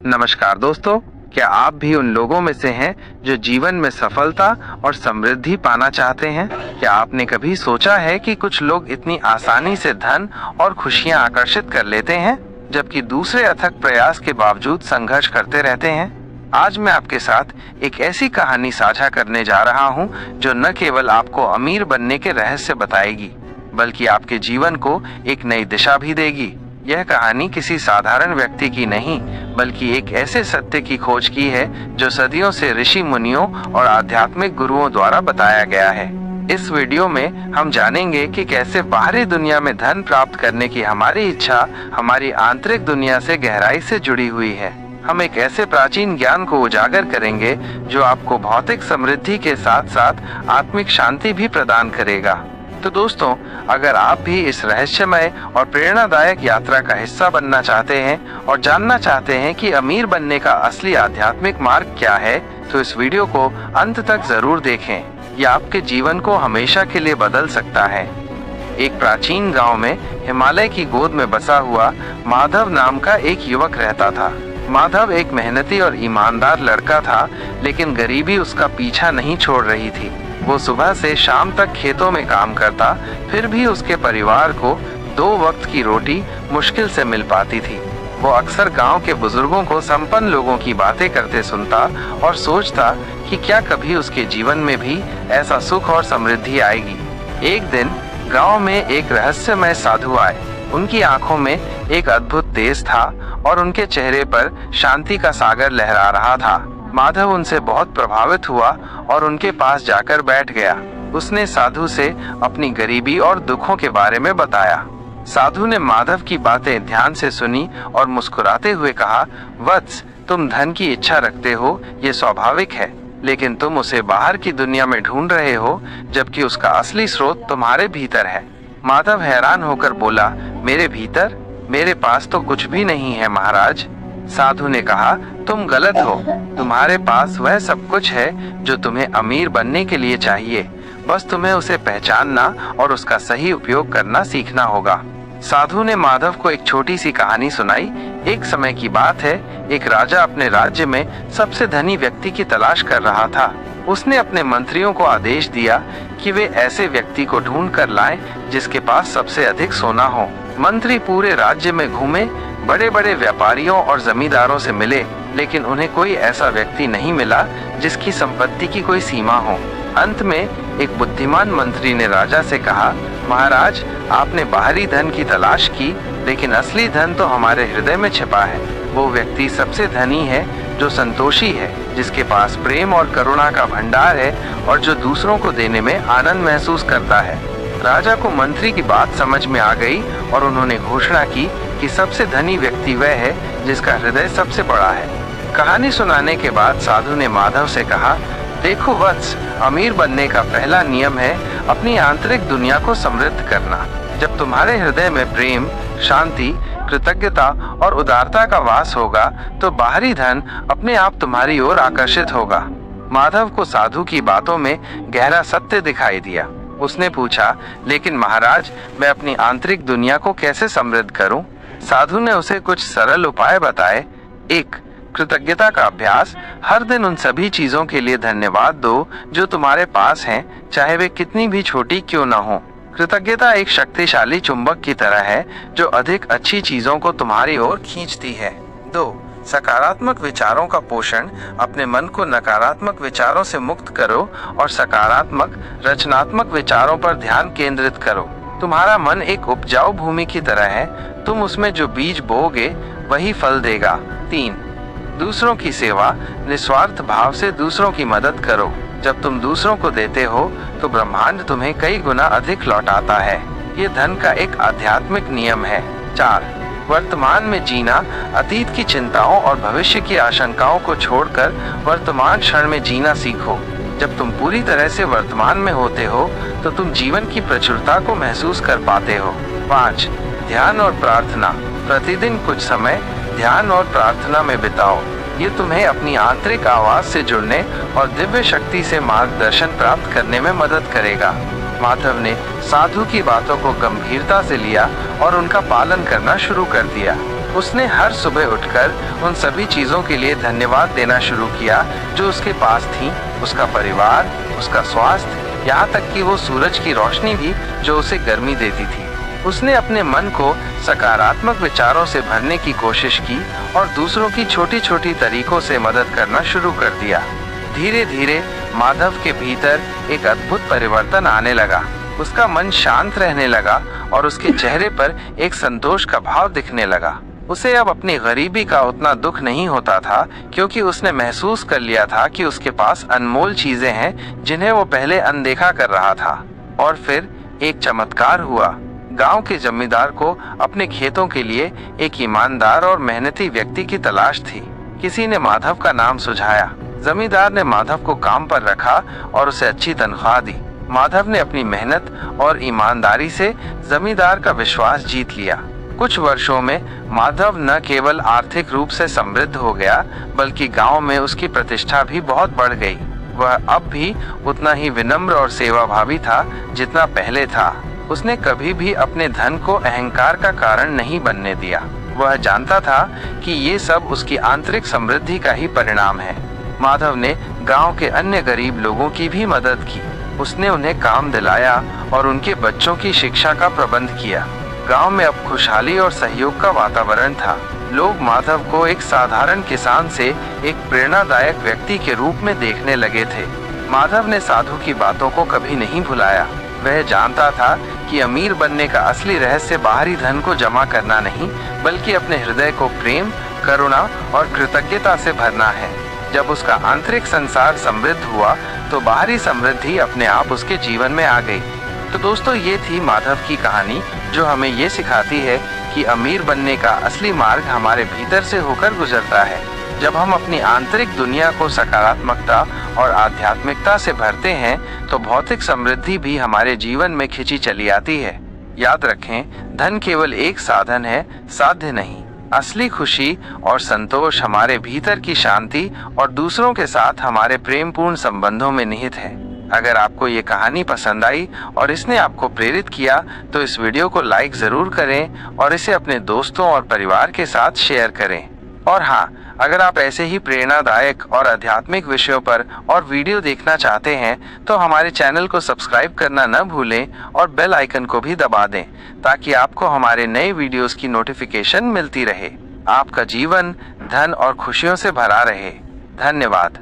नमस्कार दोस्तों, क्या आप भी उन लोगों में से हैं जो जीवन में सफलता और समृद्धि पाना चाहते हैं? क्या आपने कभी सोचा है कि कुछ लोग इतनी आसानी से धन और खुशियां आकर्षित कर लेते हैं, जबकि दूसरे अथक प्रयास के बावजूद संघर्ष करते रहते हैं? आज मैं आपके साथ एक ऐसी कहानी साझा करने जा रहा हूं जो न केवल आपको अमीर बनने के रहस्य बताएगी, बल्कि आपके जीवन को एक नई दिशा भी देगी। यह कहानी किसी साधारण व्यक्ति की नहीं, बल्कि एक ऐसे सत्य की खोज की है जो सदियों से ऋषि मुनियों और आध्यात्मिक गुरुओं द्वारा बताया गया है। इस वीडियो में हम जानेंगे कि कैसे बाहरी दुनिया में धन प्राप्त करने की हमारी इच्छा हमारी आंतरिक दुनिया से गहराई से जुड़ी हुई है। हम एक ऐसे प्राचीन ज्ञान को उजागर करेंगे जो आपको भौतिक समृद्धि के साथ साथ आत्मिक शांति भी प्रदान करेगा। तो दोस्तों, अगर आप भी इस रहस्यमय और प्रेरणादायक यात्रा का हिस्सा बनना चाहते हैं और जानना चाहते हैं कि अमीर बनने का असली आध्यात्मिक मार्ग क्या है, तो इस वीडियो को अंत तक जरूर देखें। यह आपके जीवन को हमेशा के लिए बदल सकता है। एक प्राचीन गांव में हिमालय की गोद में बसा हुआ माधव नाम का एक युवक रहता था। माधव एक मेहनती और ईमानदार लड़का था, लेकिन गरीबी उसका पीछा नहीं छोड़ रही थी। वो सुबह से शाम तक खेतों में काम करता, फिर भी उसके परिवार को 2 वक्त की रोटी मुश्किल से मिल पाती थी। वो अक्सर गांव के बुजुर्गों को संपन्न लोगों की बातें करते सुनता और सोचता कि क्या कभी उसके जीवन में भी ऐसा सुख और समृद्धि आएगी। एक दिन गांव में एक रहस्यमय साधु आए। उनकी आंखों में एक अद्भुत तेज था और उनके चेहरे पर शांति का सागर लहरा रहा था। माधव उनसे बहुत प्रभावित हुआ और उनके पास जाकर बैठ गया। उसने साधु से अपनी गरीबी और दुखों के बारे में बताया। साधु ने माधव की बातें ध्यान से सुनी और मुस्कुराते हुए कहा, वत्स, तुम धन की इच्छा रखते हो, ये स्वाभाविक है, लेकिन तुम उसे बाहर की दुनिया में ढूंढ रहे हो, जबकि उसका असली स्रोत तुम्हारे भीतर है। माधव हैरान होकर बोला, मेरे भीतर? मेरे पास तो कुछ भी नहीं है महाराज। साधु ने कहा, तुम गलत हो। तुम्हारे पास वह सब कुछ है जो तुम्हें अमीर बनने के लिए चाहिए। बस तुम्हें उसे पहचानना और उसका सही उपयोग करना सीखना होगा। साधु ने माधव को एक छोटी सी कहानी सुनाई। एक समय की बात है, एक राजा अपने राज्य में सबसे धनी व्यक्ति की तलाश कर रहा था। उसने अपने मंत्रियों को आदेश दिया कि वे ऐसे व्यक्ति को ढूंढ कर लाएं जिसके पास सबसे अधिक सोना हो। मंत्री पूरे राज्य में घूमे, बड़े बड़े व्यापारियों और जमींदारों से मिले, लेकिन उन्हें कोई ऐसा व्यक्ति नहीं मिला जिसकी संपत्ति की कोई सीमा हो। अंत में एक बुद्धिमान मंत्री ने राजा से कहा, महाराज, आपने बाहरी धन की तलाश की, लेकिन असली धन तो हमारे हृदय में छिपा है। वो व्यक्ति सबसे धनी है जो संतोषी है, जिसके पास प्रेम और करुणा का भंडार है और जो दूसरों को देने में आनंद महसूस करता है। राजा को मंत्री की बात समझ में आ गई और उन्होंने घोषणा की कि सबसे धनी व्यक्ति वह है जिसका हृदय सबसे बड़ा है। कहानी सुनाने के बाद साधु ने माधव से कहा, देखो वत्स, अमीर बनने का पहला नियम है अपनी आंतरिक दुनिया को समृद्ध करना। जब तुम्हारे हृदय में प्रेम, शांति, कृतज्ञता और उदारता का वास होगा, तो बाहरी धन अपने आप तुम्हारी ओर आकर्षित होगा। माधव को साधु की बातों में गहरा सत्य दिखाई दिया। उसने पूछा, लेकिन महाराज, मैं अपनी आंतरिक दुनिया को कैसे समृद्ध करूं? साधु ने उसे कुछ सरल उपाय बताए। 1. कृतज्ञता का अभ्यास। हर दिन उन सभी चीजों के लिए धन्यवाद दो जो तुम्हारे पास हैं, चाहे वे कितनी भी छोटी क्यों न हो। कृतज्ञता एक शक्तिशाली चुंबक की तरह है जो अधिक अच्छी चीजों को तुम्हारी ओर खींचती है। 2. सकारात्मक विचारों का पोषण। अपने मन को नकारात्मक विचारों से मुक्त करो और सकारात्मक, रचनात्मक विचारों पर ध्यान केंद्रित करो। तुम्हारा मन एक उपजाऊ भूमि की तरह है, तुम उसमें जो बीज बोओगे वही फल देगा। 3. दूसरों की सेवा। निस्वार्थ भाव से दूसरों की मदद करो। जब तुम दूसरों को देते हो तो ब्रह्मांड तुम्हें कई गुना अधिक लौटाता है। ये धन का एक आध्यात्मिक नियम है। 4. वर्तमान में जीना। अतीत की चिंताओं और भविष्य की आशंकाओं को छोड़कर वर्तमान क्षण में जीना सीखो। जब तुम पूरी तरह से वर्तमान में होते हो तो तुम जीवन की प्रचुरता को महसूस कर पाते हो। 5. ध्यान और प्रार्थना। प्रतिदिन कुछ समय ध्यान और प्रार्थना में बिताओ। ये तुम्हें अपनी आंतरिक आवाज से जुड़ने और दिव्य शक्ति से मार्गदर्शन प्राप्त करने में मदद करेगा। माधव ने साधु की बातों को गंभीरता से लिया और उनका पालन करना शुरू कर दिया। उसने हर सुबह उठकर उन सभी चीजों के लिए धन्यवाद देना शुरू किया जो उसके पास थीं, उसका परिवार, उसका स्वास्थ्य, यहाँ तक कि वो सूरज की रोशनी भी जो उसे गर्मी देती थी। उसने अपने मन को सकारात्मक विचारों से भरने की कोशिश की और दूसरों की छोटी छोटी तरीकों से मदद करना शुरू कर दिया। धीरे धीरे माधव के भीतर एक अद्भुत परिवर्तन आने लगा। उसका मन शांत रहने लगा और उसके चेहरे पर एक संतोष का भाव दिखने लगा। उसे अब अपनी गरीबी का उतना दुख नहीं होता था, क्योंकि उसने महसूस कर लिया था कि उसके पास अनमोल चीजें हैं जिन्हें वो पहले अनदेखा कर रहा था। और फिर एक चमत्कार हुआ। गांव के जमींदार को अपने खेतों के लिए एक ईमानदार और मेहनती व्यक्ति की तलाश थी। किसी ने माधव का नाम सुझाया। जमींदार ने माधव को काम पर रखा और उसे अच्छी तनख्वाह दी। माधव ने अपनी मेहनत और ईमानदारी से जमींदार का विश्वास जीत लिया। कुछ वर्षों में माधव न केवल आर्थिक रूप से समृद्ध हो गया, बल्कि गांव में उसकी प्रतिष्ठा भी बहुत बढ़ गई। वह अब भी उतना ही विनम्र और सेवाभावी था जितना पहले था। उसने कभी भी अपने धन को अहंकार का कारण नहीं बनने दिया। वह जानता था कि ये सब उसकी आंतरिक समृद्धि का ही परिणाम है। माधव ने गांव के अन्य गरीब लोगों की भी मदद की। उसने उन्हें काम दिलाया और उनके बच्चों की शिक्षा का प्रबंध किया। गांव में अब खुशहाली और सहयोग का वातावरण था। लोग माधव को एक साधारण किसान से एक प्रेरणादायक व्यक्ति के रूप में देखने लगे थे। माधव ने साधु की बातों को कभी नहीं भुलाया। वह जानता था कि अमीर बनने का असली रहस्य बाहरी धन को जमा करना नहीं, बल्कि अपने हृदय को प्रेम, करुणा और कृतज्ञता से भरना है। जब उसका आंतरिक संसार समृद्ध हुआ तो बाहरी समृद्धि अपने आप उसके जीवन में आ गई। तो दोस्तों, ये थी माधव की कहानी जो हमें ये सिखाती है कि अमीर बनने का असली मार्ग हमारे भीतर से होकर गुजरता है। जब हम अपनी आंतरिक दुनिया को सकारात्मकता और आध्यात्मिकता से भरते हैं तो भौतिक समृद्धि भी हमारे जीवन में खिंची चली आती है। याद रखें, धन केवल एक साधन है, साध्य नहीं। असली खुशी और संतोष हमारे भीतर की शांति और दूसरों के साथ हमारे प्रेमपूर्ण संबंधों में निहित है। अगर आपको ये कहानी पसंद आई और इसने आपको प्रेरित किया तो इस वीडियो को लाइक जरूर करें और इसे अपने दोस्तों और परिवार के साथ शेयर करें। और हाँ, अगर आप ऐसे ही प्रेरणादायक और आध्यात्मिक विषयों पर और वीडियो देखना चाहते हैं तो हमारे चैनल को सब्सक्राइब करना न भूलें और बेल आइकन को भी दबा दें ताकि आपको हमारे नए वीडियोस की नोटिफिकेशन मिलती रहे। आपका जीवन धन और खुशियों से भरा रहे। धन्यवाद।